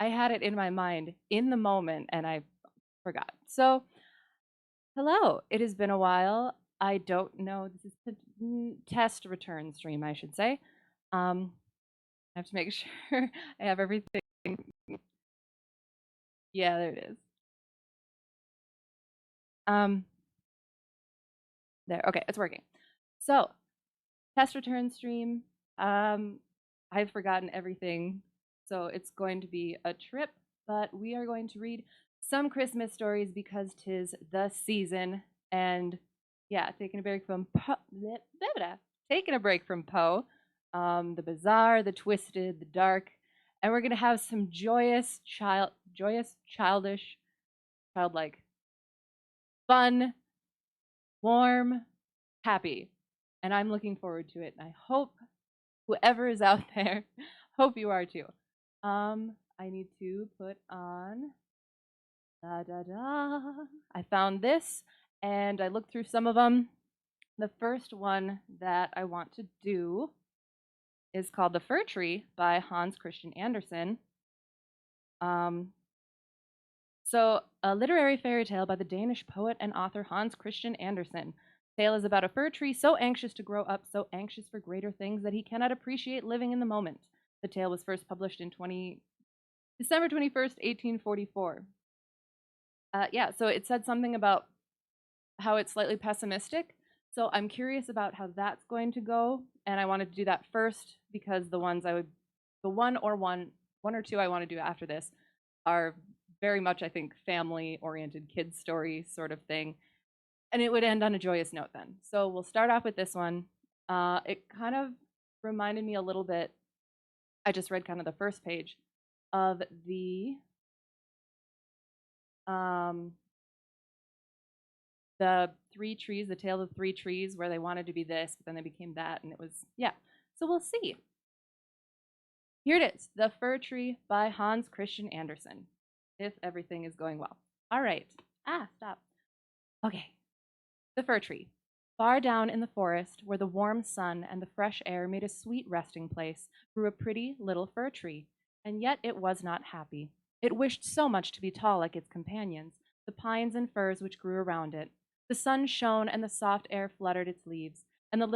I had it in my mind in the moment and I forgot. So, hello. It has been a while. I don't know. This is the test return stream, I should say. I have to make sure I have everything. Yeah, there it is. Um, there. Okay, it's working. So, test return stream. I've forgotten everything, so it's going to be a trip, but we are going to read some Christmas stories because 'tis the season. And yeah, taking a break from taking a break from Poe, the bizarre, the twisted, the dark, and we're gonna have some joyous, childish, childlike, fun, warm, happy, and I'm looking forward to it. And I hope whoever is out there, hope you are too. I need to put on da da da. I found this and I looked through some of them. The first one that I want to do is called The Fir Tree by Hans Christian Andersen. So, a literary fairy tale by the Danish poet and author Hans Christian Andersen. Tale is about a fir tree so anxious to grow up, so anxious for greater things that he cannot appreciate living in the moment. The tale was first published in December 21st, 1844. Yeah, so it said something about how it's slightly pessimistic. So I'm curious about how that's going to go, and I wanted to do that first because the one or two I want to do after this are very much, I think, family-oriented kids story sort of thing, and it would end on a joyous note then. So we'll start off with this one. It kind of reminded me a little bit. I just read kind of the first page of the three trees, the tale of three trees, where they wanted to be this, but then they became that, and it was, yeah. So we'll see. Here it is, The Fir Tree by Hans Christian Andersen, if everything is going well. All right. Stop. Okay. The Fir Tree. Far down in the forest, where the warm sun and the fresh air made a sweet resting place, grew a pretty little fir tree, and yet it was not happy. It wished so much to be tall like its companions, the pines and firs which grew around it. The sun shone and the soft air fluttered its leaves, and the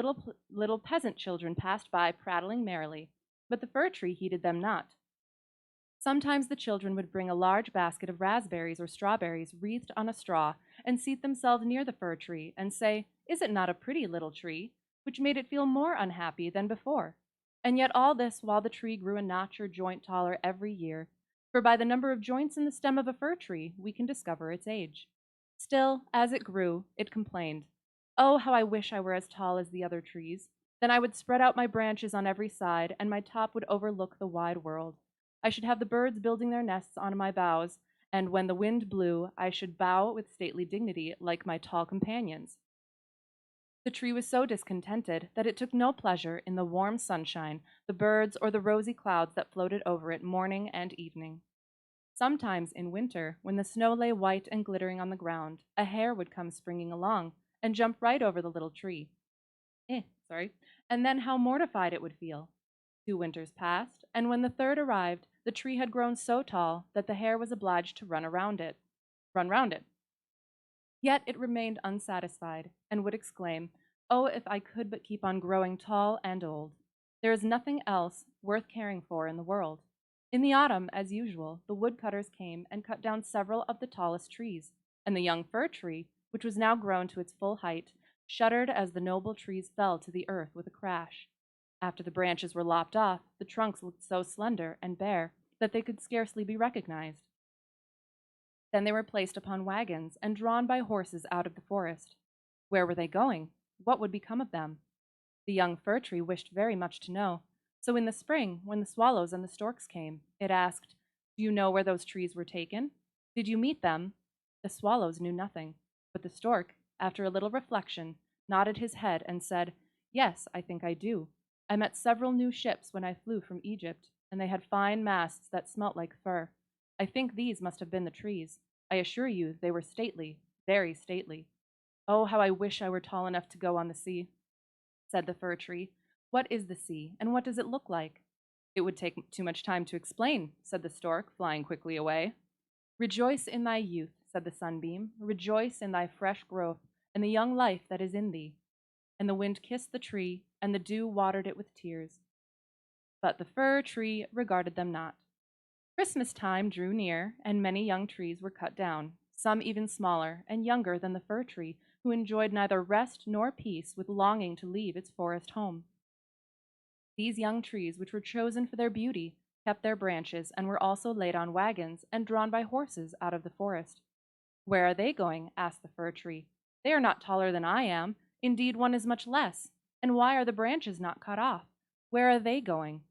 little peasant children passed by prattling merrily, but the fir tree heeded them not. Sometimes the children would bring a large basket of raspberries or strawberries wreathed on a straw and seat themselves near the fir tree and say, "Is it not a pretty little tree?" which made it feel more unhappy than before. And yet all this while the tree grew a notch or joint taller every year, for by the number of joints in the stem of a fir tree we can discover its age. Still, as it grew, it complained, "Oh, how I wish I were as tall as the other trees. Then I would spread out my branches on every side, and my top would overlook the wide world. I should have the birds building their nests on my boughs, and when the wind blew, I should bow with stately dignity like my tall companions." The tree was so discontented that it took no pleasure in the warm sunshine, the birds, or the rosy clouds that floated over it morning and evening. Sometimes in winter, when the snow lay white and glittering on the ground, a hare would come springing along and jump right over the little tree. Sorry. And then how mortified it would feel. 2 winters passed, and when the third arrived, the tree had grown so tall that the hare was obliged to run round it. Yet it remained unsatisfied, and would exclaim, "Oh, if I could but keep on growing tall and old! There is nothing else worth caring for in the world." In the autumn, as usual, the woodcutters came and cut down several of the tallest trees, and the young fir tree, which was now grown to its full height, shuddered as the noble trees fell to the earth with a crash. After the branches were lopped off, the trunks looked so slender and bare that they could scarcely be recognized. Then they were placed upon wagons and drawn by horses out of the forest. Where were they going? What would become of them? The young fir tree wished very much to know. So in the spring, when the swallows and the storks came, it asked, "Do you know where those trees were taken? Did you meet them?" The swallows knew nothing, but the stork, after a little reflection, nodded his head and said, "Yes, I think I do. I met several new ships when I flew from Egypt, and they had fine masts that smelt like fir. I think these must have been the trees. I assure you they were stately, very stately. Oh, how I wish I were tall enough to go on the sea," said the fir tree. "What is the sea, and what does it look like?" "It would take too much time to explain," said the stork, flying quickly away. "Rejoice in thy youth," said the sunbeam. "Rejoice in thy fresh growth and the young life that is in thee." And the wind kissed the tree, and the dew watered it with tears. But the fir tree regarded them not. Christmas time drew near, and many young trees were cut down, some even smaller and younger than the fir tree, who enjoyed neither rest nor peace with longing to leave its forest home. These young trees, which were chosen for their beauty, kept their branches and were also laid on wagons and drawn by horses out of the forest. "Where are they going?" asked the fir tree. "They are not taller than I am. Indeed, one is much less. And why are the branches not cut off? Where are they going?"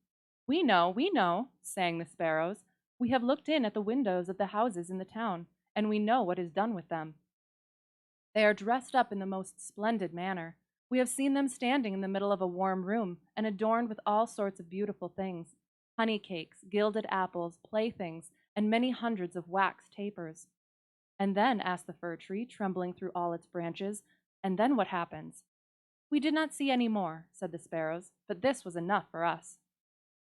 We know," sang the sparrows. "We have looked in at the windows of the houses in the town, and we know what is done with them. They are dressed up in the most splendid manner. We have seen them standing in the middle of a warm room and adorned with all sorts of beautiful things, honey cakes, gilded apples, playthings, and many hundreds of wax tapers." "And then," asked the fir tree, trembling through all its branches, "and then what happens?" "We did not see any more," said the sparrows, "but this was enough for us."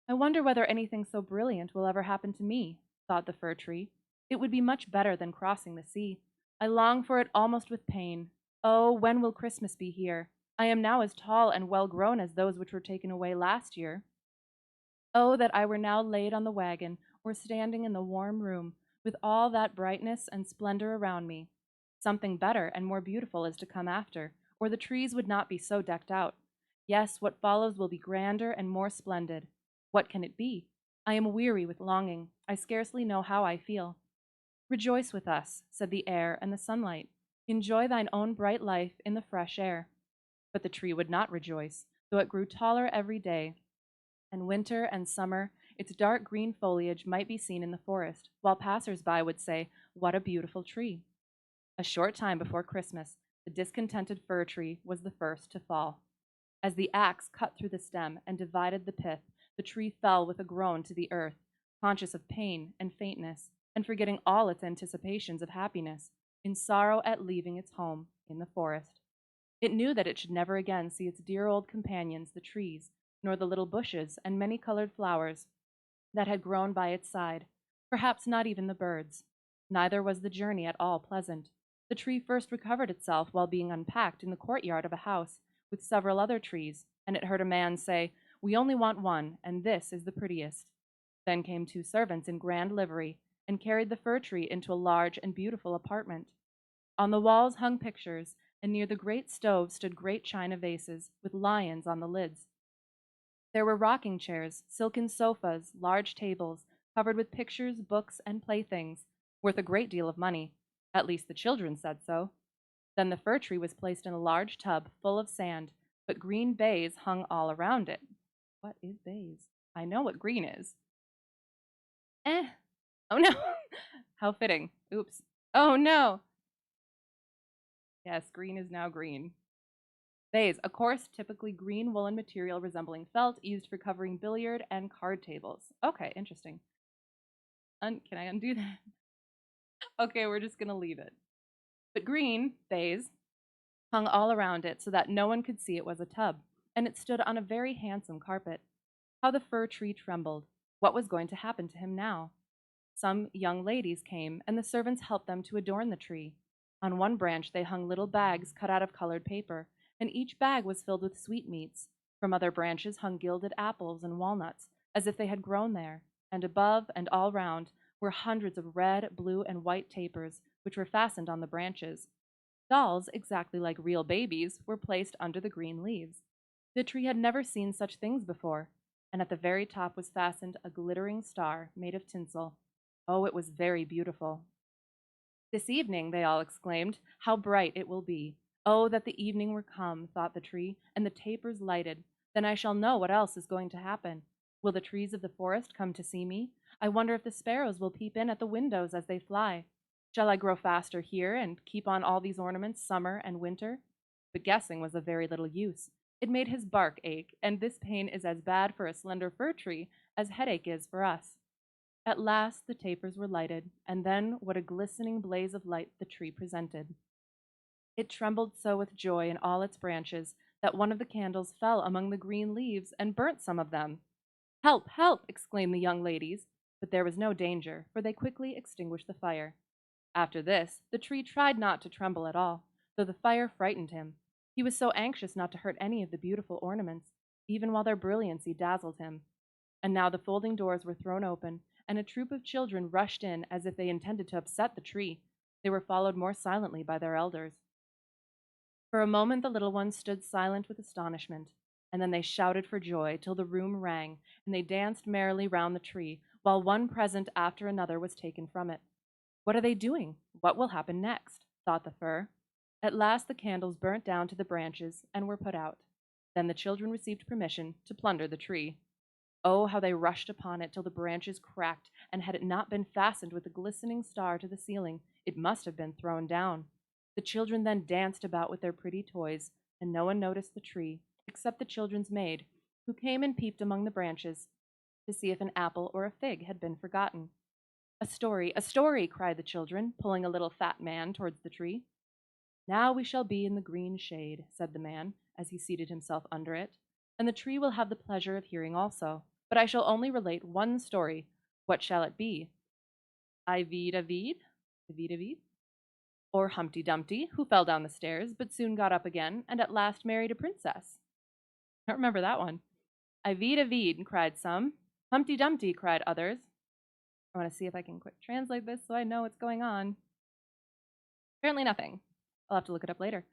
"I wonder whether anything so brilliant will ever happen to me," thought the fir tree. "It would be much better than crossing the sea. I long for it almost with pain. Oh, when will Christmas be here? I am now as tall and well grown as those which were taken away last year. Oh, that I were now laid on the wagon, or standing in the warm room, with all that brightness and splendor around me. Something better and more beautiful is to come after, or the trees would not be so decked out. Yes, what follows will be grander and more splendid. What can it be? I am weary with longing. I scarcely know how I feel." "Rejoice with us," said the air and the sunlight. "Enjoy thine own bright life in the fresh air." But the tree would not rejoice, though it grew taller every day, and winter and summer its dark green foliage might be seen in the forest, while passers-by would say, "What a beautiful tree." A short time before Christmas, the discontented fir tree was the first to fall. As the axe cut through the stem and divided the pith, the tree fell with a groan to the earth, conscious of pain and faintness, and forgetting all its anticipations of happiness, in sorrow at leaving its home in the forest. It knew that it should never again see its dear old companions, the trees, nor the little bushes and many-colored flowers that had grown by its side, perhaps not even the birds. Neither was the journey at all pleasant. The tree first recovered itself while being unpacked in the courtyard of a house with several other trees, and it heard a man say, "We only want one, and this is the prettiest." Then came two servants in grand livery and carried the fir tree into a large and beautiful apartment. On the walls hung pictures, and near the great stove stood great china vases with lions on the lids. There were rocking chairs, silken sofas, large tables, covered with pictures, books, and playthings, worth a great deal of money. At least the children said so. Then the fir tree was placed in a large tub full of sand, but green baize hung all around it. What is baize? I know what green is. Eh. Oh no. How fitting. Oops. Oh no. Yes, green is now green. Baize, a coarse, typically green woolen material resembling felt used for covering billiard and card tables. Okay, interesting. Can I undo that? Okay, we're just gonna leave it. But green, baize, hung all around it so that no one could see it was a tub, and it stood on a very handsome carpet. How the fir tree trembled. What was going to happen to him now? Some young ladies came, and the servants helped them to adorn the tree. On one branch they hung little bags cut out of colored paper, and each bag was filled with sweetmeats. From other branches hung gilded apples and walnuts, as if they had grown there, and above and all round were hundreds of red, blue, and white tapers, which were fastened on the branches. Dolls, exactly like real babies, were placed under the green leaves. The tree had never seen such things before, and at the very top was fastened a glittering star made of tinsel. Oh, it was very beautiful. This evening, they all exclaimed, how bright it will be. Oh, that the evening were come, thought the tree, and the tapers lighted. Then I shall know what else is going to happen. Will the trees of the forest come to see me? I wonder if the sparrows will peep in at the windows as they fly. Shall I grow faster here and keep on all these ornaments summer and winter? But guessing was of very little use. It made his bark ache, and this pain is as bad for a slender fir tree as headache is for us. At last the tapers were lighted, and then what a glistening blaze of light the tree presented. It trembled so with joy in all its branches that one of the candles fell among the green leaves and burnt some of them. Help! Help! Exclaimed the young ladies, but there was no danger, for they quickly extinguished the fire. After this, the tree tried not to tremble at all, though the fire frightened him. He was so anxious not to hurt any of the beautiful ornaments, even while their brilliancy dazzled him. And now the folding doors were thrown open, and a troop of children rushed in as if they intended to upset the tree. They were followed more silently by their elders. For a moment the little ones stood silent with astonishment, and then they shouted for joy till the room rang, and they danced merrily round the tree, while one present after another was taken from it. What are they doing? What will happen next? Thought the fir. At last the candles burnt down to the branches and were put out. Then the children received permission to plunder the tree. Oh, how they rushed upon it till the branches cracked, and had it not been fastened with a glistening star to the ceiling, it must have been thrown down. The children then danced about with their pretty toys, and no one noticed the tree, except the children's maid, who came and peeped among the branches to see if an apple or a fig had been forgotten. A story, cried the children, pulling a little fat man towards the tree. Now we shall be in the green shade, said the man, as he seated himself under it, and the tree will have the pleasure of hearing also. But I shall only relate one story. What shall it be? Ivide Avede? Ivide Avede? Or Humpty Dumpty, who fell down the stairs, but soon got up again, and at last married a princess. I don't remember that one. Ivide Avede, cried some. Humpty Dumpty, cried others. I want to see if I can quick translate this so I know what's going on. Apparently nothing. I'll have to look it up later.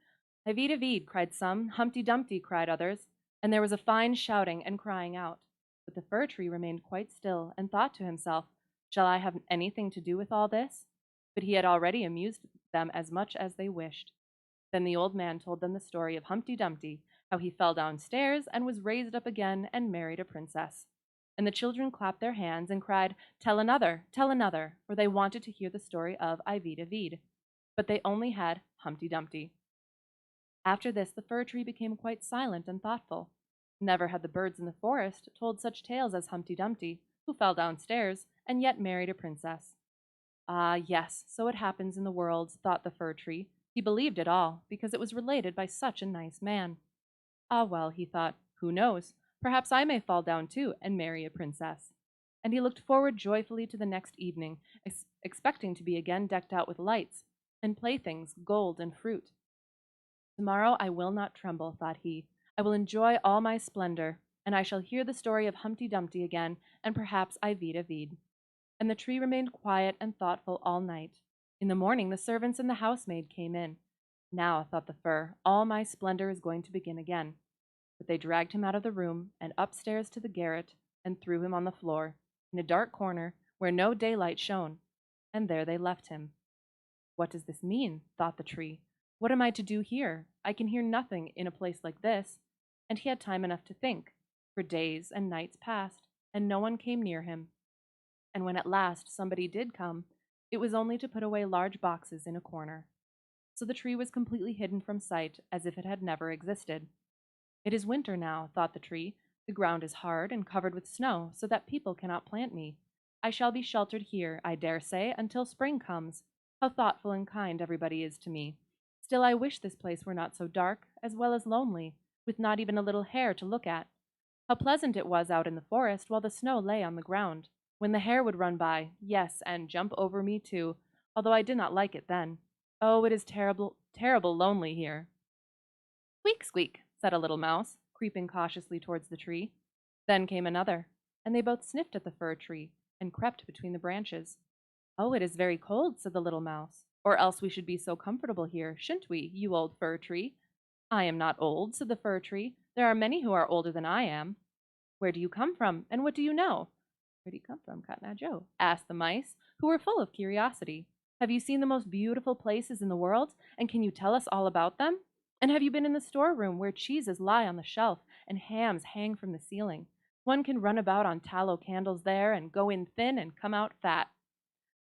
Ivide Avede, cried some. Humpty Dumpty, cried others. And there was a fine shouting and crying out. But the fir tree remained quite still and thought to himself, shall I have anything to do with all this? But he had already amused them as much as they wished. Then the old man told them the story of Humpty Dumpty, how he fell downstairs and was raised up again and married a princess. And the children clapped their hands and cried, tell another, for they wanted to hear the story of Ivide Avede. But they only had Humpty Dumpty. After this the fir tree became quite silent and thoughtful. Never had the birds in the forest told such tales as Humpty Dumpty, who fell downstairs and yet married a princess. Ah, yes, so it happens in the world, thought the fir tree. He believed it all, because it was related by such a nice man. Ah, well, he thought, who knows? Perhaps I may fall down too and marry a princess. And he looked forward joyfully to the next evening, expecting to be again decked out with lights and playthings, gold and fruit. Tomorrow I will not tremble, thought he. I will enjoy all my splendor, and I shall hear the story of Humpty Dumpty again, and perhaps I vide vide. And the tree remained quiet and thoughtful all night. In the morning the servants and the housemaid came in. Now, thought the fir, all my splendor is going to begin again. But they dragged him out of the room and upstairs to the garret and threw him on the floor, in a dark corner where no daylight shone, and there they left him. What does this mean? Thought the tree. What am I to do here? I can hear nothing in a place like this. And he had time enough to think, for days and nights passed, and no one came near him. And when at last somebody did come, it was only to put away large boxes in a corner. So the tree was completely hidden from sight, as if it had never existed. It is winter now, thought the tree. The ground is hard and covered with snow, so that people cannot plant me. I shall be sheltered here, I dare say, until spring comes. How thoughtful and kind everybody is to me. Still, I wish this place were not so dark, as well as lonely, with not even a little hare to look at. How pleasant it was out in the forest while the snow lay on the ground, when the hare would run by, yes, and jump over me too, although I did not like it then. Oh, it is terrible, terrible lonely here. Squeak, squeak, said a little mouse, creeping cautiously towards the tree. Then came another, and they both sniffed at the fir tree and crept between the branches. Oh, it is very cold, said the little mouse, or else we should be so comfortable here, shouldn't we, you old fir tree? I am not old, said the fir tree. There are many who are older than I am. Where do you come from, and what do you know? Where do you come from, Cotton Eye Joe? Asked the mice, who were full of curiosity. Have you seen the most beautiful places in the world, and can you tell us all about them? And have you been in the storeroom where cheeses lie on the shelf and hams hang from the ceiling? One can run about on tallow candles there and go in thin and come out fat.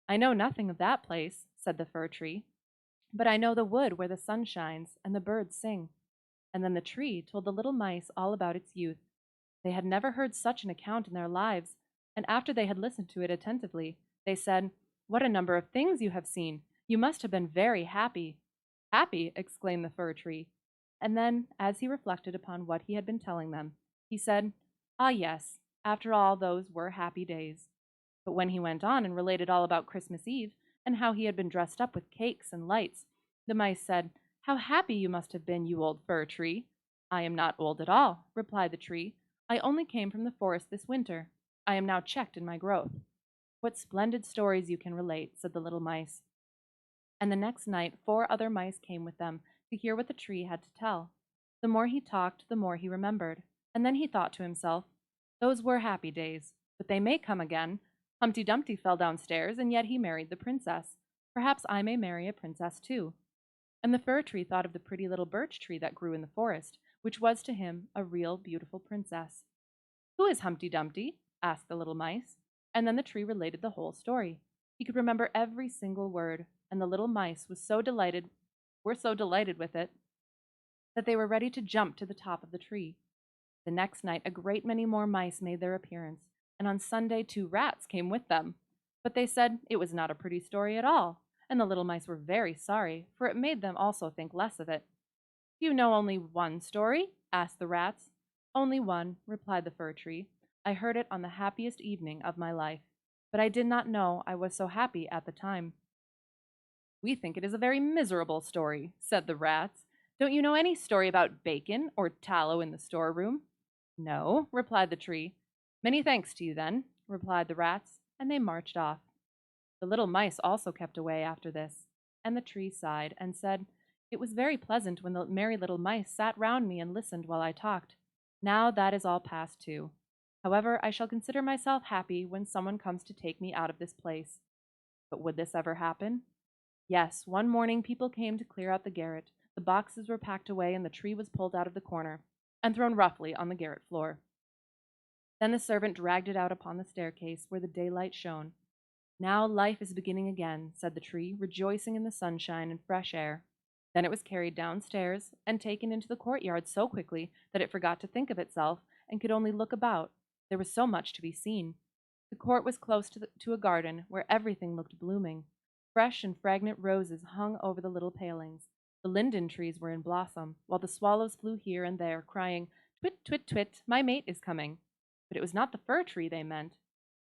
I know nothing of that place, said the fir tree, but I know the wood where the sun shines and the birds sing. And then the tree told the little mice all about its youth. They had never heard such an account in their lives, and after they had listened to it attentively, they said, What a number of things you have seen! You must have been very happy. Happy! Exclaimed the fir tree. And then, as he reflected upon what he had been telling them, he said, Ah, yes, after all, those were happy days. But when he went on and related all about Christmas Eve, and how he had been dressed up with cakes and lights, the mice said, How happy you must have been, you old fir tree! I am not old at all, replied the tree. I only came from the forest this winter. I am now checked in my growth. What splendid stories you can relate, said the little mice. And the next night 4 other mice came with them to hear what the tree had to tell. The more he talked, the more he remembered. And then he thought to himself, Those were happy days, but they may come again. Humpty Dumpty fell downstairs, and yet he married the princess. Perhaps I may marry a princess too. And the fir tree thought of the pretty little birch tree that grew in the forest, which was to him a real beautiful princess. Who is Humpty Dumpty? Asked the little mice. And then the tree related the whole story. He could remember every single word, and the little mice were so delighted with it that they were ready to jump to the top of the tree. The next night a great many more mice made their appearance, and on Sunday 2 rats came with them. But they said it was not a pretty story at all, and the little mice were very sorry, for it made them also think less of it. Do you know only one story? Asked the rats. Only one, replied the fir tree. I heard it on the happiest evening of my life, but I did not know I was so happy at the time. We think it is a very miserable story, said the rats. Don't you know any story about bacon or tallow in the storeroom? No, replied the tree. Many thanks to you, then, replied the rats, and they marched off. The little mice also kept away after this, and the tree sighed and said, It was very pleasant when the merry little mice sat round me and listened while I talked. Now that is all past too. However, I shall consider myself happy when someone comes to take me out of this place. But would this ever happen? Yes, one morning people came to clear out the garret. The boxes were packed away, and the tree was pulled out of the corner and thrown roughly on the garret floor. Then the servant dragged it out upon the staircase where the daylight shone. Now life is beginning again, said the tree, rejoicing in the sunshine and fresh air. Then it was carried downstairs and taken into the courtyard so quickly that it forgot to think of itself and could only look about. There was so much to be seen. The court was close to a garden where everything looked blooming. Fresh and fragrant roses hung over the little palings, The linden trees were in blossom, while the swallows flew here and there, crying, "Twit, twit, twit, my mate is coming." But it was not the fir tree they meant.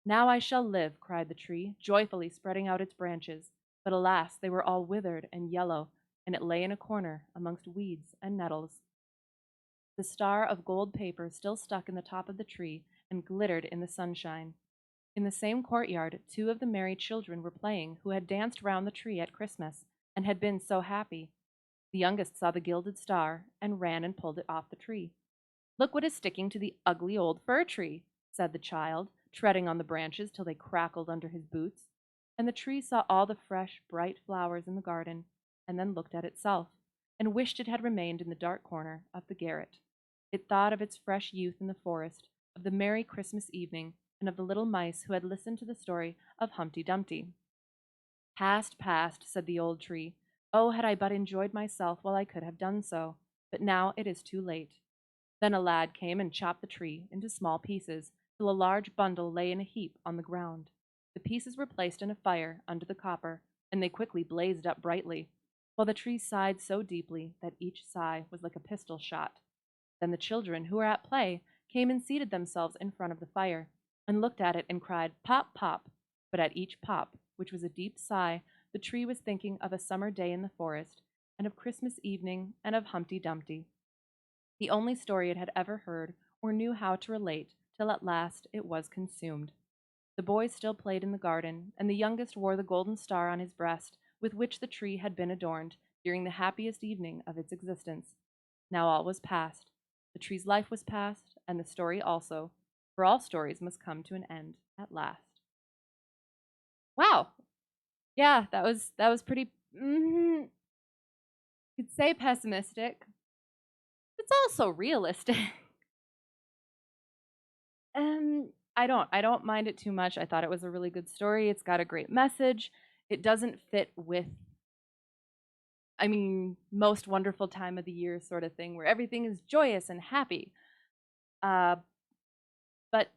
"Now I shall live," cried the tree, joyfully spreading out its branches. But alas, they were all withered and yellow, and it lay in a corner amongst weeds and nettles. The star of gold paper still stuck in the top of the tree and glittered in the sunshine. In the same courtyard, two of the merry children were playing who had danced round the tree at Christmas and had been so happy. The youngest saw the gilded star and ran and pulled it off the tree. "Look what is sticking to the ugly old fir tree," said the child, treading on the branches till they crackled under his boots. And the tree saw all the fresh, bright flowers in the garden, and then looked at itself, and wished it had remained in the dark corner of the garret. It thought of its fresh youth in the forest, of the merry Christmas evening, and of the little mice who had listened to the story of Humpty Dumpty. "Past, past," said the old tree. "Oh, had I but enjoyed myself while I could have done so! But now it is too late." Then a lad came and chopped the tree into small pieces, till a large bundle lay in a heap on the ground. The pieces were placed in a fire under the copper, and they quickly blazed up brightly, while the tree sighed so deeply that each sigh was like a pistol shot. Then the children, who were at play, came and seated themselves in front of the fire, and looked at it and cried, "Pop, pop!" But at each pop, which was a deep sigh, the tree was thinking of a summer day in the forest, and of Christmas evening, and of Humpty Dumpty, the only story it had ever heard or knew how to relate, till at last it was consumed. The boys still played in the garden, and the youngest wore the golden star on his breast, with which the tree had been adorned during the happiest evening of its existence. Now all was past. The tree's life was past, and the story also, for all stories must come to an end at last. Wow. Yeah, that was pretty. You'd say pessimistic. It's also realistic. I don't mind it too much. I thought it was a really good story. It's got a great message. It doesn't fit with, I mean, most wonderful time of the year sort of thing where everything is joyous and happy. Uh, but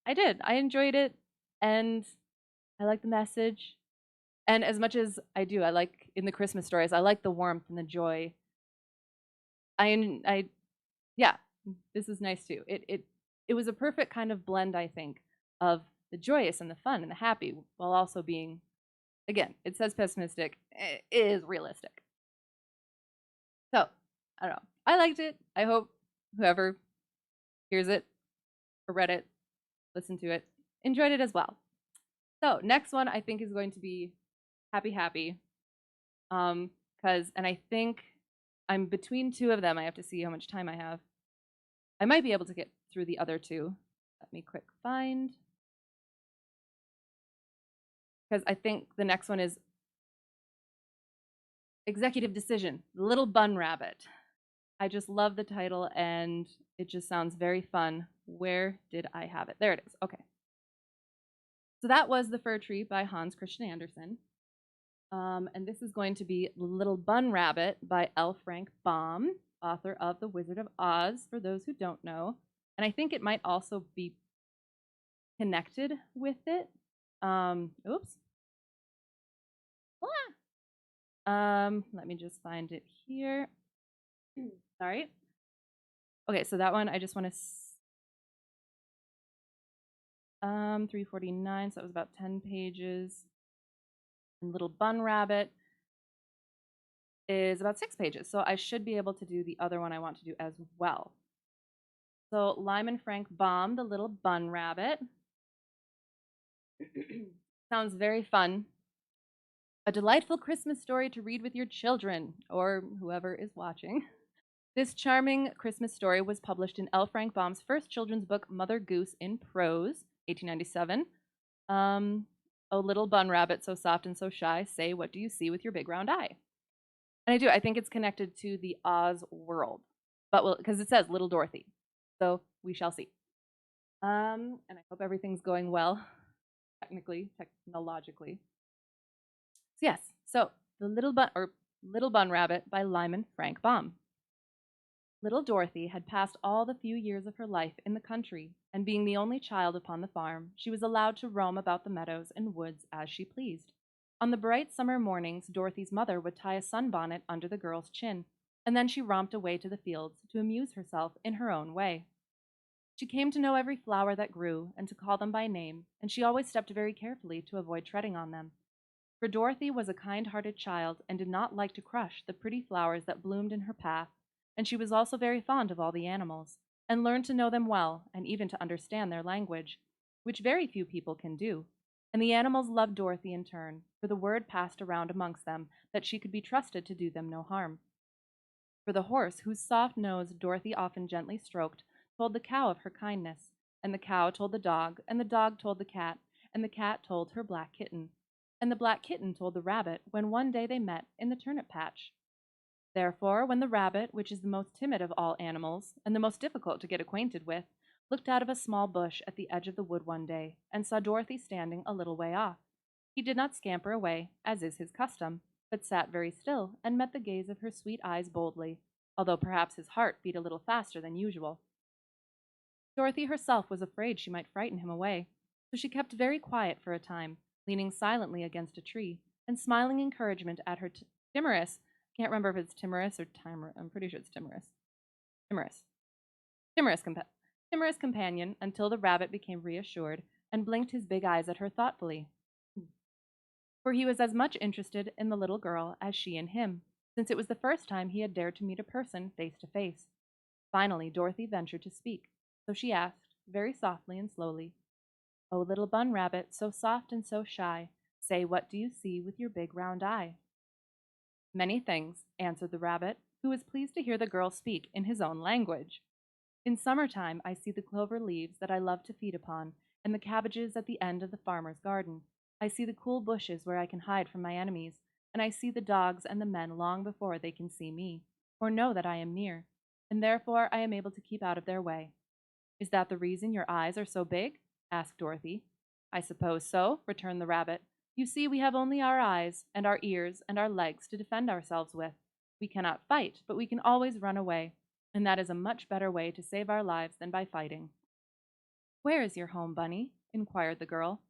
I enjoyed it, and I like the message. And as much as I like in the Christmas stories, I like the warmth and the joy. I yeah, this is nice too. It was a perfect kind of blend, I think, of the joyous and the fun and the happy, while also being, again, it says pessimistic, it is realistic. So I don't know. I liked it. I hope whoever hears it or read it, listened to it, enjoyed it as well. So next one I think is going to be Happy Happy. Because and I think I'm between two of them. I have to see how much time I have. I might be able to get through the other two. Let me quick find. Because I think the next one is Executive Decision, The Little Bun Rabbit. I just love the title and it just sounds very fun. Where did I have it? There it is. Okay. So that was The Fir Tree by Hans Christian Andersen. And this is going to be Little Bun Rabbit by L. Frank Baum, author of The Wizard of Oz, for those who don't know. And I think it might also be connected with it. Oops. Let me just find it here. Sorry. Okay, so that one I just want to 349, so that was about 10 pages. And Little Bun Rabbit is about 6 pages, so I should be able to do the other one I want to do as well. So Lyman Frank Baum, The Little Bun Rabbit. Sounds very fun. A delightful Christmas story to read with your children, or whoever is watching. This charming Christmas story was published in L. Frank Baum's first children's book, Mother Goose in Prose, 1897. Oh, little bun rabbit, so soft and so shy, say, what do you see with your big round eye? And I think it's connected to the Oz world, but because it says Little Dorothy, so we shall see. And I hope everything's going well, technologically. So yes, so the Little Bun Rabbit by Lyman Frank Baum. Little Dorothy had passed all the few years of her life in the country, and being the only child upon the farm, she was allowed to roam about the meadows and woods as she pleased. On the bright summer mornings, Dorothy's mother would tie a sunbonnet under the girl's chin, and then she romped away to the fields to amuse herself in her own way. She came to know every flower that grew and to call them by name, and she always stepped very carefully to avoid treading on them. For Dorothy was a kind-hearted child and did not like to crush the pretty flowers that bloomed in her path, and she was also very fond of all the animals, and learned to know them well and even to understand their language, which very few people can do. And the animals loved Dorothy in turn, for the word passed around amongst them that she could be trusted to do them no harm. For the horse, whose soft nose Dorothy often gently stroked, told the cow of her kindness, and the cow told the dog, and the dog told the cat, and the cat told her black kitten, and the black kitten told the rabbit when one day they met in the turnip patch. Therefore, when the rabbit, which is the most timid of all animals, and the most difficult to get acquainted with, looked out of a small bush at the edge of the wood one day, and saw Dorothy standing a little way off, he did not scamper away, as is his custom, but sat very still and met the gaze of her sweet eyes boldly, although perhaps his heart beat a little faster than usual. Dorothy herself was afraid she might frighten him away, so she kept very quiet for a time, leaning silently against a tree, and smiling encouragement at her timorous, can't remember if it's timorous or timer, I'm pretty sure it's timorous. Timorous. Timorous, timorous companion until the rabbit became reassured and blinked his big eyes at her thoughtfully. For he was as much interested in the little girl as she in him, since it was the first time he had dared to meet a person face to face. Finally, Dorothy ventured to speak, so she asked, very softly and slowly, "Oh, little bun rabbit, so soft and so shy, say, what do you see with your big round eye?" "Many things," answered the rabbit, who was pleased to hear the girl speak in his own language. "In summertime I see the clover leaves that I love to feed upon, and the cabbages at the end of the farmer's garden. I see the cool bushes where I can hide from my enemies, and I see the dogs and the men long before they can see me, or know that I am near, and therefore I am able to keep out of their way." "Is that the reason your eyes are so big?" asked Dorothy. "I suppose so," returned the rabbit. "You see, we have only our eyes and our ears and our legs to defend ourselves with. We cannot fight, but we can always run away, and that is a much better way to save our lives than by fighting." "Where is your home, Bunny?" inquired the girl.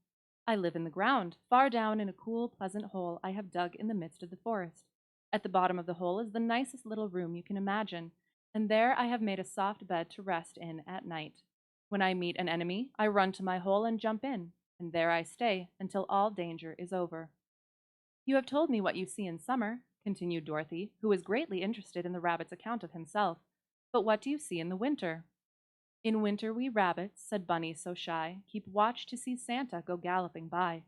"I live in the ground, far down in a cool, pleasant hole I have dug in the midst of the forest. At the bottom of the hole is the nicest little room you can imagine, and there I have made a soft bed to rest in at night. When I meet an enemy, I run to my hole and jump in, and there I stay until all danger is over." "You have told me what you see in summer," continued Dorothy, who was greatly interested in the rabbit's account of himself, "but what do you see in the winter?" "In winter we rabbits," said Bunny so shy, "keep watch to see Santa go galloping by."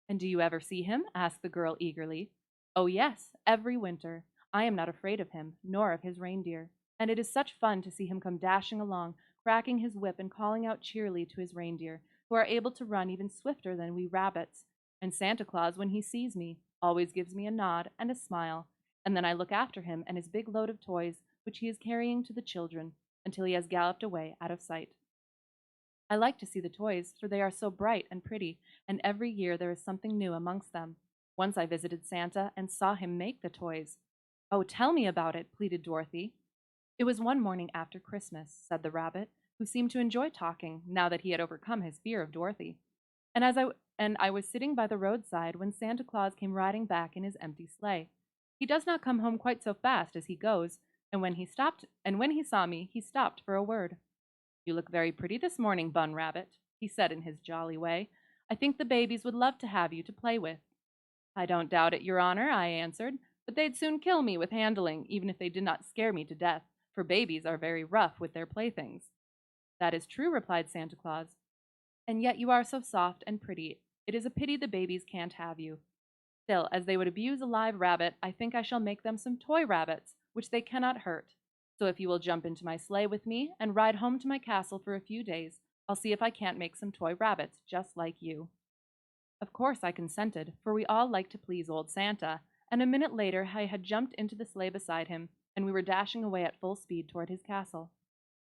"And do you ever see him?" asked the girl eagerly. "Oh, yes, every winter. I am not afraid of him, nor of his reindeer, and it is such fun to see him come dashing along, cracking his whip and calling out cheerily to his reindeer, who are able to run even swifter than we rabbits. And Santa Claus, when he sees me, always gives me a nod and a smile, and then I look after him and his big load of toys, which he is carrying to the children, until he has galloped away out of sight. I like to see the toys, for they are so bright and pretty, and every year there is something new amongst them. Once I visited Santa and saw him make the toys." "Oh, tell me about it," pleaded Dorothy. "It was one morning after Christmas," said the rabbit, who seemed to enjoy talking now that he had overcome his fear of Dorothy. And I was sitting by the roadside when Santa Claus came riding back in his empty sleigh. He does not come home quite so fast as he goes, and when he saw me, he stopped for a word. "You look very pretty this morning, Bun Rabbit," he said in his jolly way. "I think the babies would love to have you to play with." "I don't doubt it, your honor," I answered, "but they'd soon kill me with handling, even if they did not scare me to death, for babies are very rough with their playthings." "That is true," replied Santa Claus, "and yet you are so soft and pretty, it is a pity the babies can't have you. Still, as they would abuse a live rabbit, I think I shall make them some toy rabbits, which they cannot hurt. So if you will jump into my sleigh with me and ride home to my castle for a few days, I'll see if I can't make some toy rabbits just like you." Of course I consented, for we all like to please old Santa, and a minute later I had jumped into the sleigh beside him, and we were dashing away at full speed toward his castle.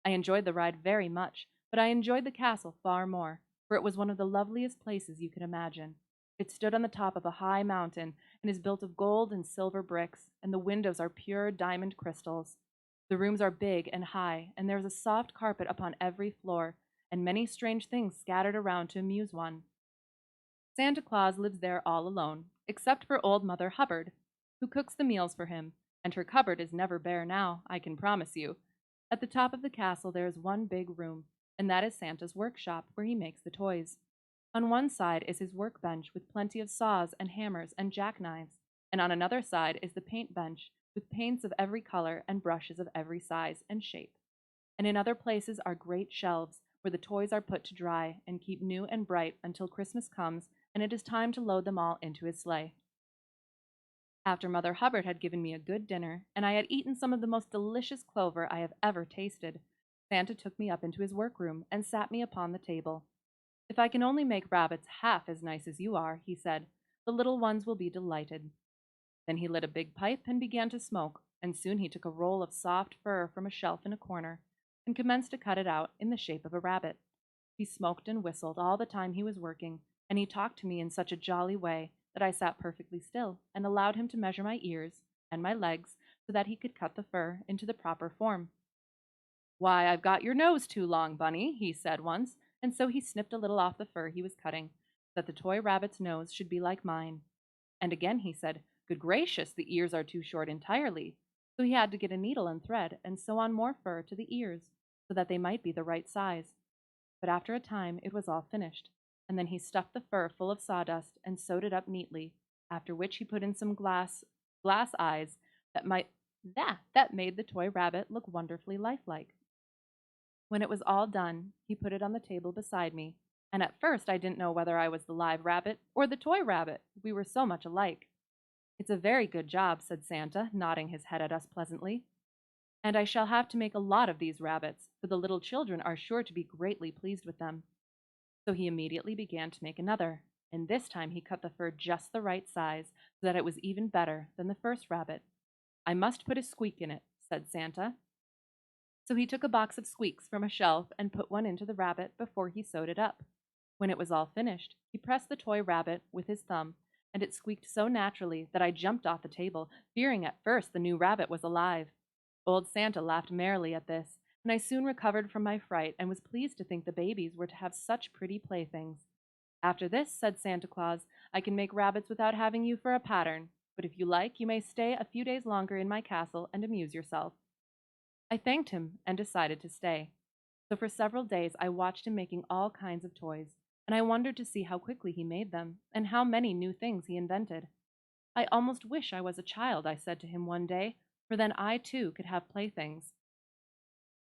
I enjoyed the ride very much, but I enjoyed the castle far more, for it was one of the loveliest places you could imagine. It stood on the top of a high mountain and is built of gold and silver bricks, and the windows are pure diamond crystals. The rooms are big and high, and there is a soft carpet upon every floor, and many strange things scattered around to amuse one. Santa Claus lives there all alone, except for old Mother Hubbard, who cooks the meals for him, and her cupboard is never bare now, I can promise you. At the top of the castle there is one big room, and that is Santa's workshop, where he makes the toys. On one side is his workbench with plenty of saws and hammers and jackknives, and on another side is the paint bench with paints of every color and brushes of every size and shape. And in other places are great shelves where the toys are put to dry and keep new and bright until Christmas comes and it is time to load them all into his sleigh. After Mother Hubbard had given me a good dinner, and I had eaten some of the most delicious clover I have ever tasted, Santa took me up into his workroom and sat me upon the table. If I can only make rabbits half as nice as you are, he said, the little ones will be delighted. Then he lit a big pipe and began to smoke, and soon he took a roll of soft fur from a shelf in a corner and commenced to cut it out in the shape of a rabbit. He smoked and whistled all the time he was working, and he talked to me in such a jolly way that I sat perfectly still and allowed him to measure my ears and my legs so that he could cut the fur into the proper form. Why, I've got your nose too long, Bunny, he said once, and so he snipped a little off the fur he was cutting, so that the toy rabbit's nose should be like mine. And again he said, good gracious, the ears are too short entirely. So he had to get a needle and thread and sew on more fur to the ears, so that they might be the right size. But after a time it was all finished, and then he stuffed the fur full of sawdust and sewed it up neatly, after which he put in some glass eyes that made the toy rabbit look wonderfully lifelike. When it was all done, he put it on the table beside me, and at first I didn't know whether I was the live rabbit or the toy rabbit. We were so much alike. It's a very good job, said Santa, nodding his head at us pleasantly. And I shall have to make a lot of these rabbits, for the little children are sure to be greatly pleased with them. So he immediately began to make another, and this time he cut the fur just the right size, so that it was even better than the first rabbit. I must put a squeak in it, said Santa. So he took a box of squeaks from a shelf and put one into the rabbit before he sewed it up. When it was all finished, he pressed the toy rabbit with his thumb, and it squeaked so naturally that I jumped off the table, fearing at first the new rabbit was alive. Old Santa laughed merrily at this, and I soon recovered from my fright and was pleased to think the babies were to have such pretty playthings. After this, said Santa Claus, I can make rabbits without having you for a pattern, but if you like, you may stay a few days longer in my castle and amuse yourself. I thanked him and decided to stay. So for several days I watched him making all kinds of toys, and I wondered to see how quickly he made them and how many new things he invented. I almost wish I was a child, I said to him one day, for then I too could have playthings.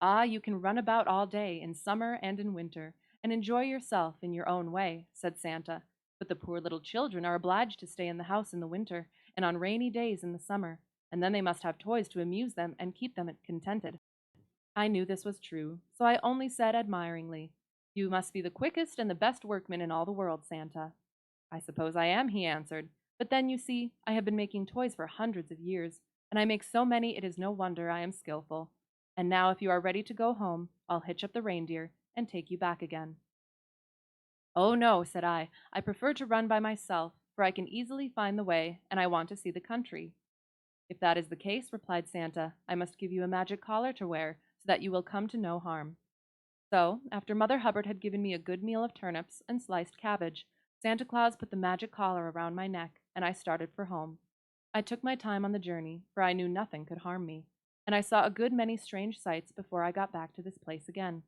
Ah, you can run about all day, in summer and in winter, and enjoy yourself in your own way, said Santa, but the poor little children are obliged to stay in the house in the winter and on rainy days in the summer, and then they must have toys to amuse them and keep them contented. I knew this was true, so I only said admiringly, you must be the quickest and the best workman in all the world, Santa. I suppose I am, he answered, but then, you see, I have been making toys for hundreds of years, and I make so many it is no wonder I am skillful. And now, if you are ready to go home, I'll hitch up the reindeer and take you back again. Oh, no, said I prefer to run by myself, for I can easily find the way, and I want to see the country. If that is the case, replied Santa, I must give you a magic collar to wear, so that you will come to no harm. So, after Mother Hubbard had given me a good meal of turnips and sliced cabbage, Santa Claus put the magic collar around my neck, and I started for home. I took my time on the journey, for I knew nothing could harm me, and I saw a good many strange sights before I got back to this place again.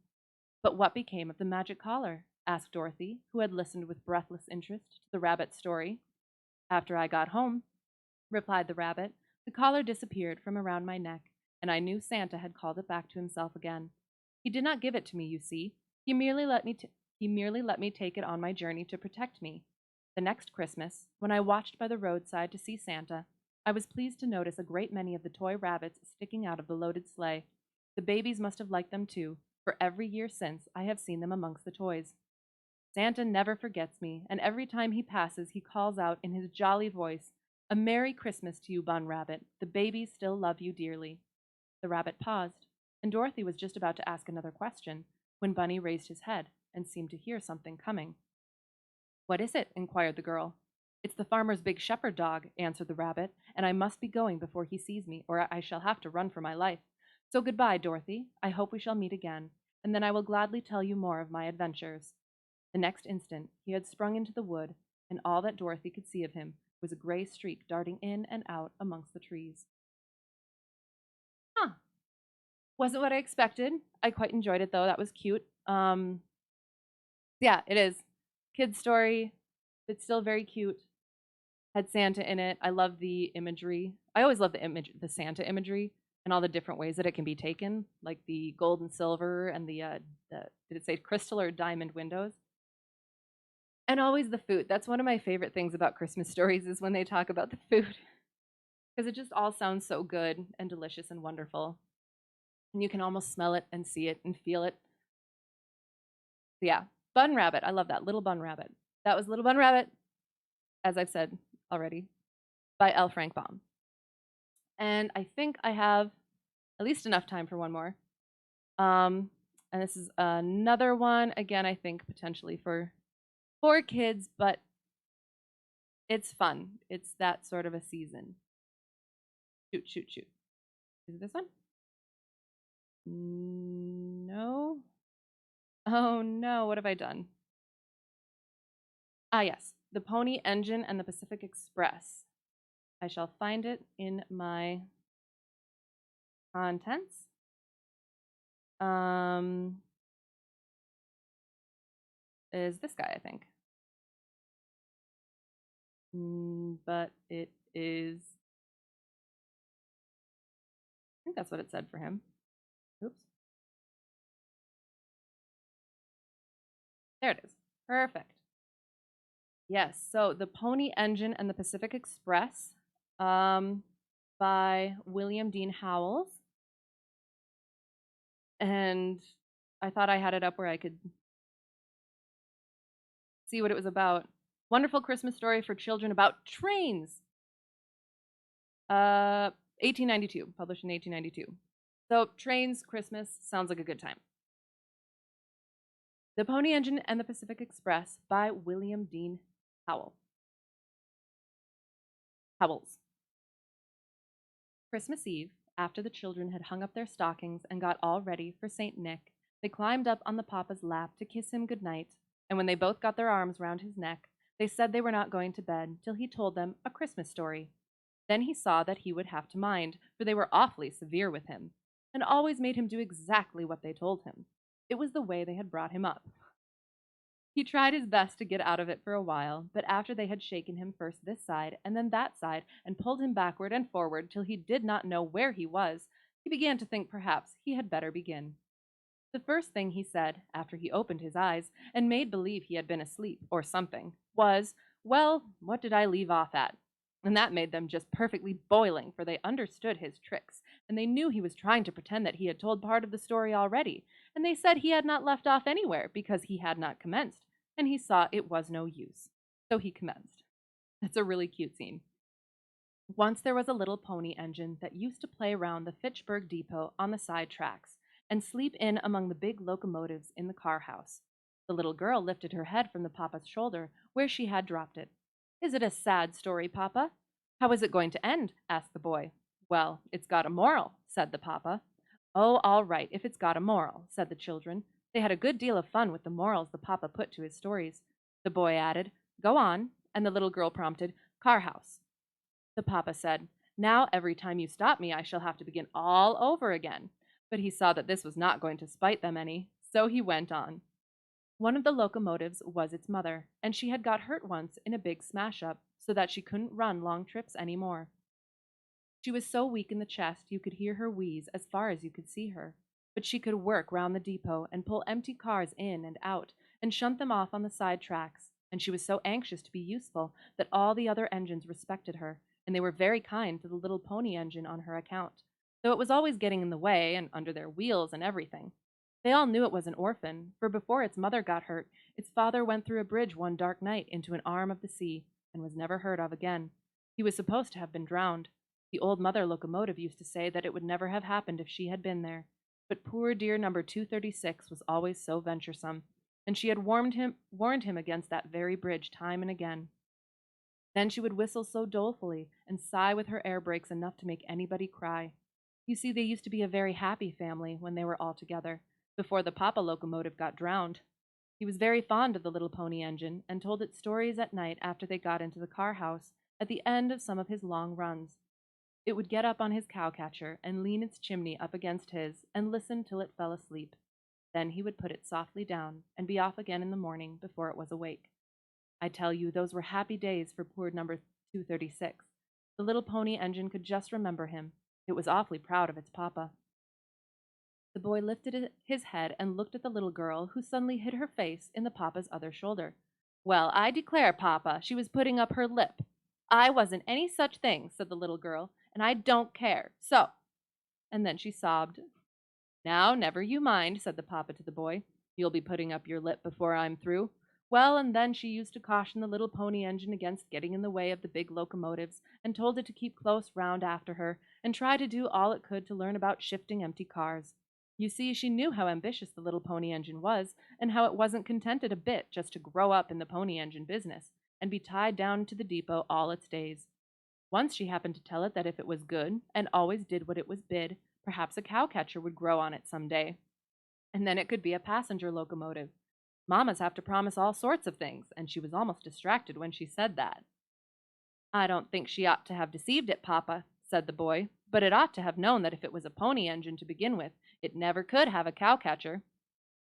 But what became of the magic collar? Asked Dorothy, who had listened with breathless interest to the rabbit's story. After I got home, replied the rabbit, the collar disappeared from around my neck, and I knew Santa had called it back to himself again. He did not give it to me, you see. He merely let me take it on my journey to protect me. The next Christmas, when I watched by the roadside to see Santa, I was pleased to notice a great many of the toy rabbits sticking out of the loaded sleigh. The babies must have liked them too, for every year since I have seen them amongst the toys. Santa never forgets me, and every time he passes he calls out in his jolly voice, a Merry Christmas to you, Bun Rabbit. The babies still love you dearly. The rabbit paused, and Dorothy was just about to ask another question when Bunny raised his head and seemed to hear something coming. What is it? Inquired the girl. It's the farmer's big shepherd dog, answered the rabbit, and I must be going before he sees me, or I shall have to run for my life. So goodbye, Dorothy. I hope we shall meet again, and then I will gladly tell you more of my adventures. The next instant he had sprung into the wood, and all that Dorothy could see of him was a gray streak darting in and out amongst the trees. Huh. Wasn't what I expected. I quite enjoyed it though. That was cute. Yeah, it is. Kid's story. It's still very cute. Had Santa in it. I love the imagery. I always love the Santa imagery and all the different ways that it can be taken, like the gold and silver and the did it say crystal or diamond windows? And always the food. That's one of my favorite things about Christmas stories is when they talk about the food because it just all sounds so good and delicious and wonderful. And you can almost smell it and see it and feel it. So yeah, Bun Rabbit. I love that. Little Bun Rabbit. That was Little Bun Rabbit, as I've said already, by L. Frank Baum. And I think I have at least enough time for one more. And this is another one, again, I think potentially for kids, but it's fun. It's that sort of a season. Shoot, shoot, shoot. Is it this one? No. Oh no, what have I done? Ah, yes. The Pony Engine and the Pacific Express. I shall find it in my contents. Is this guy, I think. But it is. I think that's what it said for him. Oops. There it is. Perfect. Yes, so The Pony Engine and the Pacific Express by William Dean Howells. And I thought I had it up where I could see what it was about. Wonderful Christmas story for children about trains. 1892, published in 1892. So trains, Christmas, sounds like a good time. The Pony Engine and the Pacific Express by William Dean Howells. Christmas Eve, after the children had hung up their stockings and got all ready for St. Nick, they climbed up on the papa's lap to kiss him good night, and when they both got their arms round his neck, they said they were not going to bed till he told them a Christmas story. Then he saw that he would have to mind, for they were awfully severe with him, and always made him do exactly what they told him. It was the way they had brought him up. He tried his best to get out of it for a while, but after they had shaken him first this side and then that side and pulled him backward and forward till he did not know where he was, he began to think perhaps he had better begin. The first thing he said, after he opened his eyes and made believe he had been asleep or something, was, "Well, what did I leave off at?" And that made them just perfectly boiling, for they understood his tricks, and they knew he was trying to pretend that he had told part of the story already, and they said he had not left off anywhere because he had not commenced, and he saw it was no use. So he commenced. That's a really cute scene. Once there was a little pony engine that used to play round the Fitchburg depot on the side tracks and sleep in among the big locomotives in the car house. The little girl lifted her head from the papa's shoulder where she had dropped it. "Is it a sad story, papa?" "How is it going to end?" asked the boy. "Well, it's got a moral," said the papa. "Oh, all right, if it's got a moral," said the children. They had a good deal of fun with the morals the papa put to his stories. The boy added, "Go on," and the little girl prompted, "Car house." The papa said, "Now every time you stop me I shall have to begin all over again." But he saw that this was not going to spite them any, so he went on. One of the locomotives was its mother, and she had got hurt once in a big smash-up, so that she couldn't run long trips any more. She was so weak in the chest you could hear her wheeze as far as you could see her, but she could work round the depot and pull empty cars in and out and shunt them off on the side tracks, and she was so anxious to be useful that all the other engines respected her, and they were very kind to the little pony engine on her account, though it was always getting in the way and under their wheels and everything. They all knew it was an orphan, for before its mother got hurt, its father went through a bridge one dark night into an arm of the sea, and was never heard of again. He was supposed to have been drowned. The old mother locomotive used to say that it would never have happened if she had been there, but poor dear number 236 was always so venturesome, and she had warned him against that very bridge time and again. Then she would whistle so dolefully and sigh with her air brakes enough to make anybody cry. You see, they used to be a very happy family when they were all together, before the papa locomotive got drowned. He was very fond of the little pony engine and told it stories at night after they got into the car house at the end of some of his long runs. It would get up on his cowcatcher and lean its chimney up against his and listen till it fell asleep. Then he would put it softly down and be off again in the morning before it was awake. I tell you, those were happy days for poor number 236. The little pony engine could just remember him. It was awfully proud of its papa. The boy lifted his head and looked at the little girl, who suddenly hid her face in the papa's other shoulder. Well, I declare, papa, she was putting up her lip. I wasn't any such thing, said the little girl, and I don't care. So. And then she sobbed. Now, never you mind, said the papa to the boy. You'll be putting up your lip before I'm through. Well, and then she used to caution the little pony engine against getting in the way of the big locomotives, and told it to keep close round after her, and try to do all it could to learn about shifting empty cars. You see, she knew how ambitious the little pony engine was, and how it wasn't contented a bit just to grow up in the pony engine business, and be tied down to the depot all its days. Once she happened to tell it that if it was good, and always did what it was bid, perhaps a cowcatcher would grow on it some day, and then it could be a passenger locomotive. Mamas have to promise all sorts of things, and she was almost distracted when she said that. I don't think she ought to have deceived it, papa, said the boy, but it ought to have known that if it was a pony engine to begin with, it never could have a cowcatcher.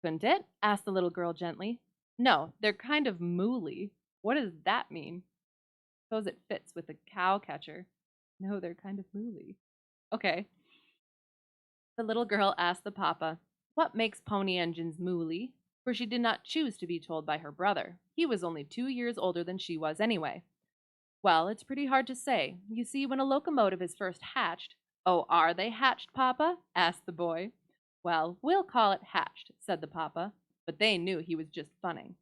Couldn't it? Asked the little girl gently. No, they're kind of mooly. What does that mean? Suppose it fits with a cowcatcher. No, they're kind of mooly. Okay. The little girl asked the papa, what makes pony engines mooly? For she did not choose to be told by her brother. He was only 2 years older than she was anyway. Well, it's pretty hard to say. You see, when a locomotive is first hatched— Oh, are they hatched, papa? Asked the boy. Well, we'll call it hatched, said the papa, but they knew he was just funning.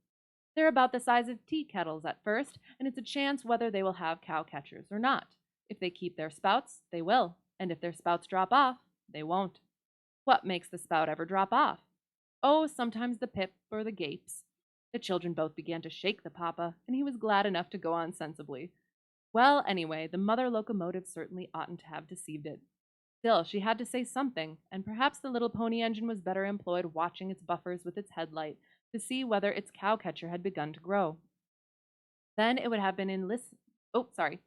They're about the size of tea kettles at first, and it's a chance whether they will have cowcatchers or not. If they keep their spouts, they will, and if their spouts drop off, they won't. What makes the spout ever drop off? Oh, sometimes the pip or the gapes. The children both began to shake the papa, and he was glad enough to go on sensibly. Well, anyway, the mother locomotive certainly oughtn't to have deceived it. Still, she had to say something, and perhaps the little pony engine was better employed watching its buffers with its headlight to see whether its cowcatcher had begun to grow. Then it would have been in listen. Oh, sorry.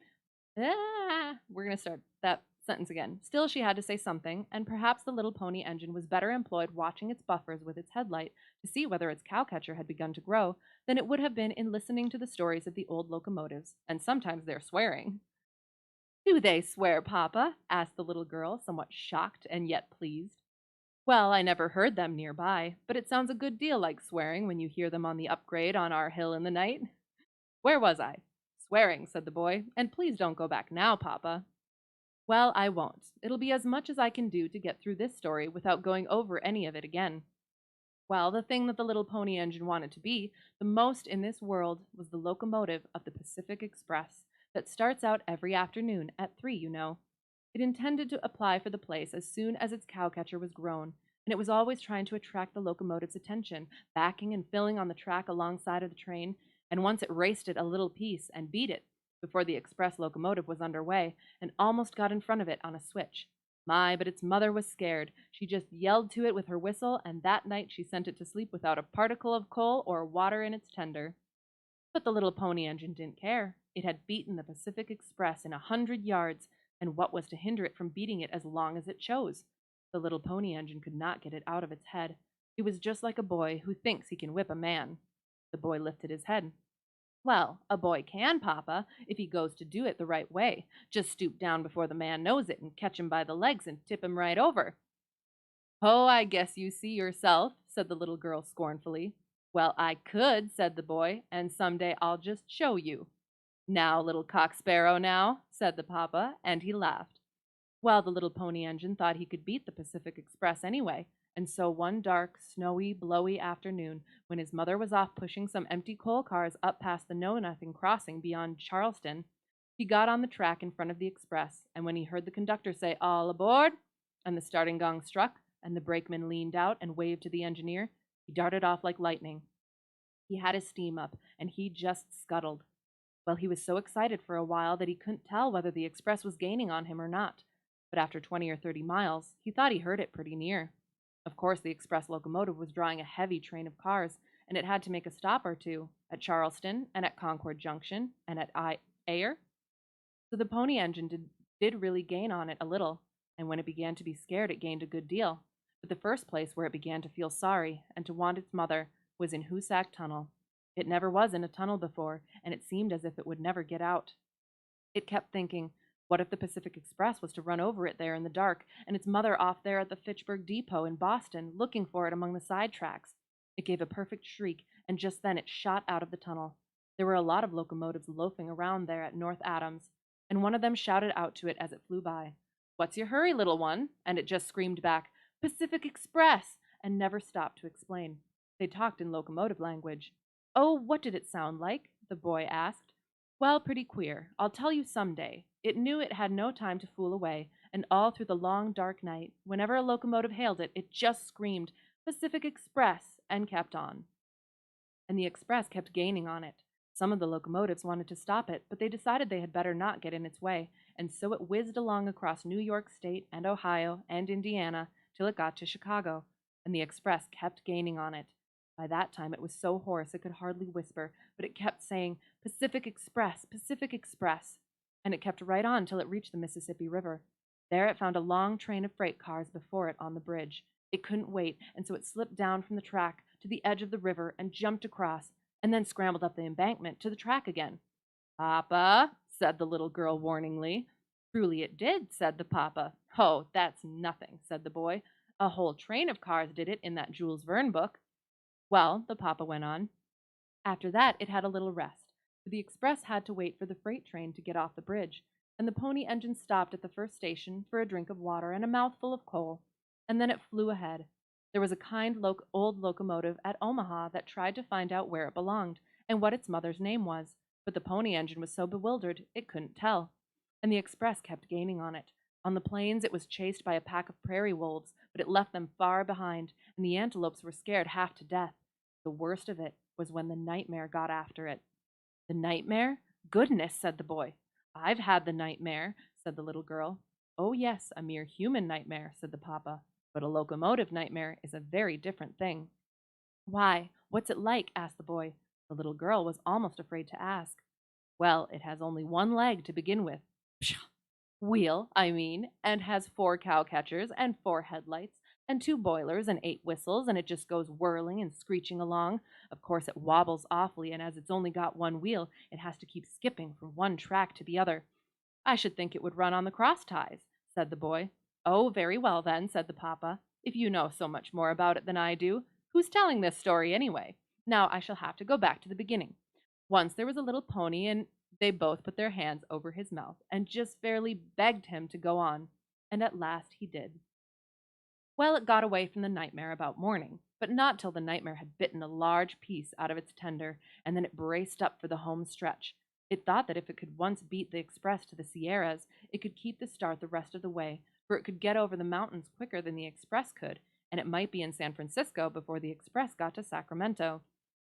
We're going to start that sentence again. Still, she had to say something, and perhaps the little pony engine was better employed watching its buffers with its headlight to see whether its cowcatcher had begun to grow than it would have been in listening to the stories of the old locomotives, and sometimes their swearing. Do they swear, papa? Asked the little girl, somewhat shocked and yet pleased. Well, I never heard them nearby, but it sounds a good deal like swearing when you hear them on the upgrade on our hill in the night. Where was I? Swearing, said the boy, and please don't go back now, papa. Well, I won't. It'll be as much as I can do to get through this story without going over any of it again. Well, the thing that the little pony engine wanted to be the most in this world was the locomotive of the Pacific Express that starts out every afternoon at 3, you know. It intended to apply for the place as soon as its cowcatcher was grown, and it was always trying to attract the locomotive's attention, backing and filling on the track alongside of the train, and once it raced it a little piece and beat it before the express locomotive was under way and almost got in front of it on a switch. My, but its mother was scared. She just yelled to it with her whistle, and that night she sent it to sleep without a particle of coal or water in its tender. But the little pony engine didn't care. It had beaten the Pacific Express in 100 yards, and what was to hinder it from beating it as long as it chose? The little pony engine could not get it out of its head. It was just like a boy who thinks he can whip a man. The boy lifted his head. Well, a boy can, papa, if he goes to do it the right way. Just stoop down before the man knows it and catch him by the legs and tip him right over. Oh, I guess you see yourself, said the little girl scornfully. Well, I could, said the boy, and some day I'll just show you. Now, little cock sparrow, now, said the papa, and he laughed. Well, the little pony engine thought he could beat the Pacific Express anyway, and so one dark, snowy, blowy afternoon, when his mother was off pushing some empty coal cars up past the Know-Nothing crossing beyond Charleston, he got on the track in front of the express, and when he heard the conductor say, "All aboard," and the starting gong struck, and the brakeman leaned out and waved to the engineer, he darted off like lightning. He had his steam up, and he just scuttled. Well, he was so excited for a while that he couldn't tell whether the express was gaining on him or not, but after 20 or 30 miles, he thought he heard it pretty near. Of course, the express locomotive was drawing a heavy train of cars, and it had to make a stop or two at Charleston and at Concord Junction and at Ayer. So the pony engine did really gain on it a little, and when it began to be scared, it gained a good deal. But the first place where it began to feel sorry and to want its mother was in Hoosac Tunnel. It never was in a tunnel before, and it seemed as if it would never get out. It kept thinking, what if the Pacific Express was to run over it there in the dark, and its mother off there at the Fitchburg Depot in Boston, looking for it among the side tracks? It gave a perfect shriek, and just then it shot out of the tunnel. There were a lot of locomotives loafing around there at North Adams, and one of them shouted out to it as it flew by, "What's your hurry, little one?" And it just screamed back, "Pacific Express!" and never stopped to explain. They talked in locomotive language. "Oh, what did it sound like?" the boy asked. "Well, pretty queer. I'll tell you some day. It knew it had no time to fool away, and all through the long, dark night, whenever a locomotive hailed it, it just screamed, 'Pacific Express!' and kept on." And the express kept gaining on it. Some of the locomotives wanted to stop it, but they decided they had better not get in its way, and so it whizzed along across New York State and Ohio and Indiana till it got to Chicago, and the express kept gaining on it. By that time it was so hoarse it could hardly whisper, but it kept saying, "Pacific Express, Pacific Express," and it kept right on till it reached the Mississippi River. There it found a long train of freight cars before it on the bridge. It couldn't wait, and so it slipped down from the track to the edge of the river and jumped across, and then scrambled up the embankment to the track again. "Papa," said the little girl warningly. "Truly it did," said the papa. "Oh, that's nothing," said the boy. "A whole train of cars did it in that Jules Verne book." "Well," the papa went on, "after that it had a little rest, for the express had to wait for the freight train to get off the bridge, and the pony engine stopped at the first station for a drink of water and a mouthful of coal, and then it flew ahead. There was a kind old locomotive at Omaha that tried to find out where it belonged and what its mother's name was, but the pony engine was so bewildered it couldn't tell, and the express kept gaining on it. On the plains it was chased by a pack of prairie wolves, but it left them far behind, and the antelopes were scared half to death. The worst of it was when the nightmare got after it." "The nightmare? Goodness!" said the boy. "I've had the nightmare," said the little girl. "Oh, yes, a mere human nightmare," said the papa. "But a locomotive nightmare is a very different thing." "Why, what's it like?" asked the boy. The little girl was almost afraid to ask. "Well, it has only one leg to begin with." "Pshaw! Wheel, I mean, and has four cow catchers and four headlights and two boilers and eight whistles, and it just goes whirling and screeching along. Of course, it wobbles awfully, and as it's only got one wheel, it has to keep skipping from one track to the other." "I should think it would run on the cross ties," said the boy. "Oh, very well then," said the papa. "If you know so much more about it than I do, who's telling this story anyway? Now I shall have to go back to the beginning. Once there was a little pony, and they both put their hands over his mouth and just fairly begged him to go on, and at last he did. Well, it got away from the nightmare about morning, but not till the nightmare had bitten a large piece out of its tender, and then it braced up for the home stretch. It thought that if it could once beat the express to the Sierras, it could keep the start the rest of the way, for it could get over the mountains quicker than the express could, and it might be in San Francisco before the express got to Sacramento.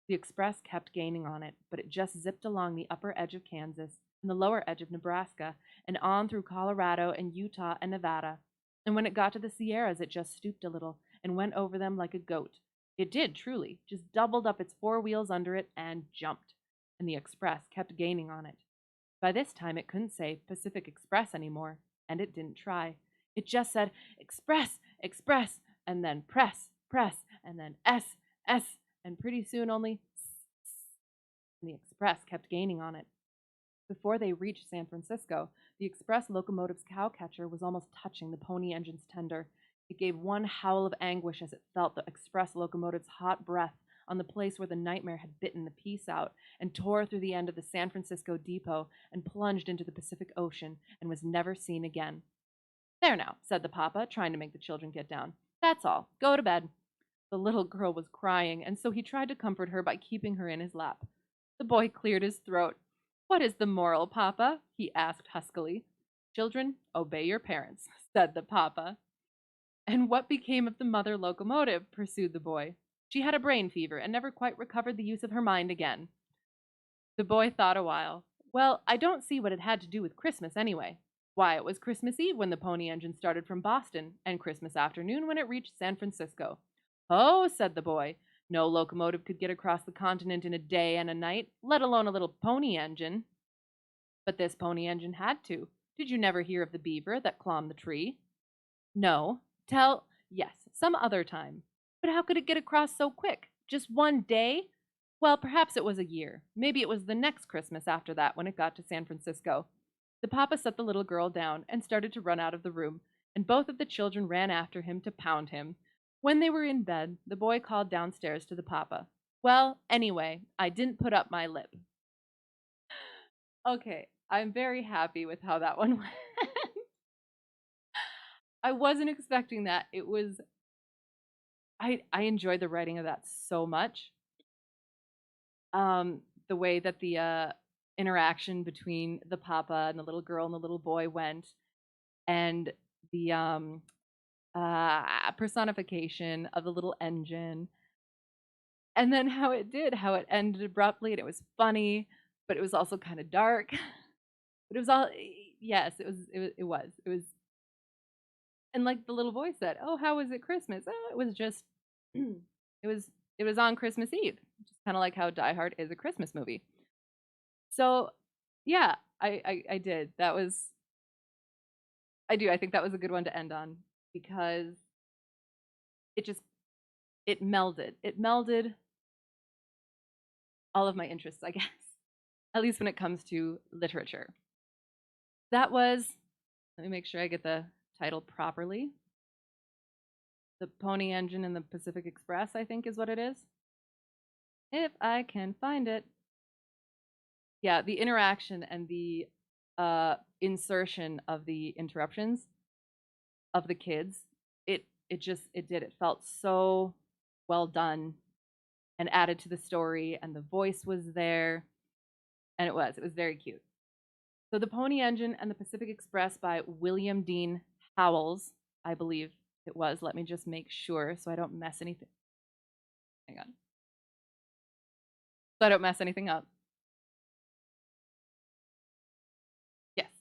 The express kept gaining on it, but it just zipped along the upper edge of Kansas and the lower edge of Nebraska and on through Colorado and Utah and Nevada. And when it got to the Sierras, it just stooped a little and went over them like a goat. It did, truly, just doubled up its four wheels under it and jumped. And the express kept gaining on it. By this time, it couldn't say Pacific Express anymore, and it didn't try. It just said, "Express, Express," and then press, press, and then S, S, and pretty soon only S, S, and the express kept gaining on it. Before they reached San Francisco, the express locomotive's cowcatcher was almost touching the pony engine's tender. It gave one howl of anguish as it felt the express locomotive's hot breath on the place where the nightmare had bitten the piece out, and tore through the end of the San Francisco depot and plunged into the Pacific Ocean and was never seen again. "There now," said the papa, trying to make the children get down. "That's all. Go to bed." The little girl was crying, and so he tried to comfort her by keeping her in his lap. The boy cleared his throat. "What is the moral, papa?" he asked huskily. "Children, obey your parents," said the papa. "And what became of the mother locomotive?" pursued the boy. "She had a brain fever and never quite recovered the use of her mind again." The boy thought a while. "Well, I don't see what it had to do with Christmas, anyway." Why, it was Christmas Eve when the pony engine started from Boston, and Christmas afternoon when it reached San Francisco. Oh, said the boy, no locomotive could get across the continent in a day and a night, let alone a little pony engine. But this pony engine had to. Did you never hear of the beaver that clomb the tree? No. Yes, some other time. But how could it get across so quick? Just one day? Well, perhaps it was a year. Maybe it was the next Christmas after that when it got to San Francisco. The papa set the little girl down and started to run out of the room, and both of the children ran after him to pound him. When they were in bed, the boy called downstairs to the papa. Well, anyway, I didn't put up my lip. Okay, I'm very happy with how that one went. I wasn't expecting that. I enjoyed the writing of that so much. The way that the interaction between the papa and the little girl and the little boy went, and the personification of the little engine, and then how it ended abruptly, and it was funny, but it was also kind of dark. But it was all, yes, it was, and like the little boy said, "Oh, how was it Christmas?" Oh, it was just, it was on Christmas Eve, just kind of like how Die Hard is a Christmas movie. So, yeah, I did. That was, I do. I think that was a good one to end on because it just it melded all of my interests, I guess, at least when it comes to literature. That was, let me make sure I get the title properly. The Pony Engine and the Pacific Express, I think is what it is. If I can find it. Yeah, the interaction and the insertion of the interruptions of the kids, it felt so well done and added to the story, and the voice was there, and it was very cute. So The Pony Engine and the Pacific Express by William Dean Howells, I believe it was. Let me just make sure so I don't mess anything. Hang on. So I don't mess anything up. Yes.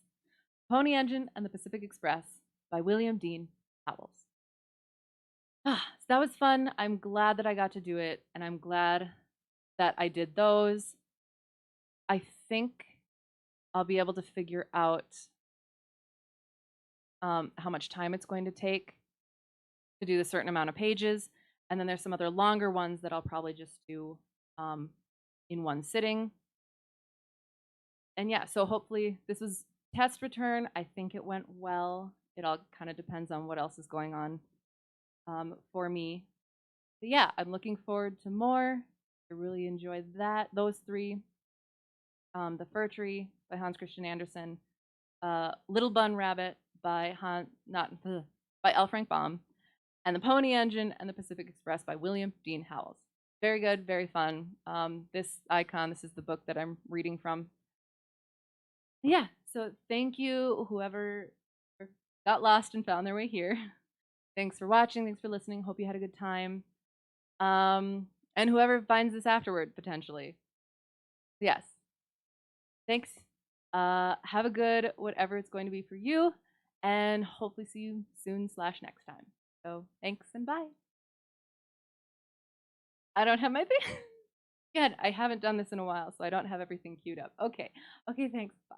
Pony Engine and the Pacific Express by William Dean Howells. So that was fun. I'm glad that I got to do it, and I'm glad that I did those. I think I'll be able to figure out how much time it's going to take to do a certain amount of pages. And then there's some other longer ones that I'll probably just do in one sitting. And yeah, so hopefully this was test return. I think it went well. It all kind of depends on what else is going on for me. But yeah, I'm looking forward to more. I really enjoyed those three. The Fir Tree by Hans Christian Andersen, Little Bun Rabbit by L. Frank Baum, and The Pony Engine and the Pacific Express by William Dean Howells. Very good, very fun. This is the book that I'm reading from. Yeah, so thank you, whoever got lost and found their way here. Thanks for watching. Thanks for listening. Hope you had a good time. And whoever finds this afterward, potentially. Yes. Thanks. Have a good whatever it's going to be for you, and hopefully see you soon/next time. So thanks and bye. I don't have my thing. Again, I haven't done this in a while, so I don't have everything queued up. Okay. Okay, thanks. Bye.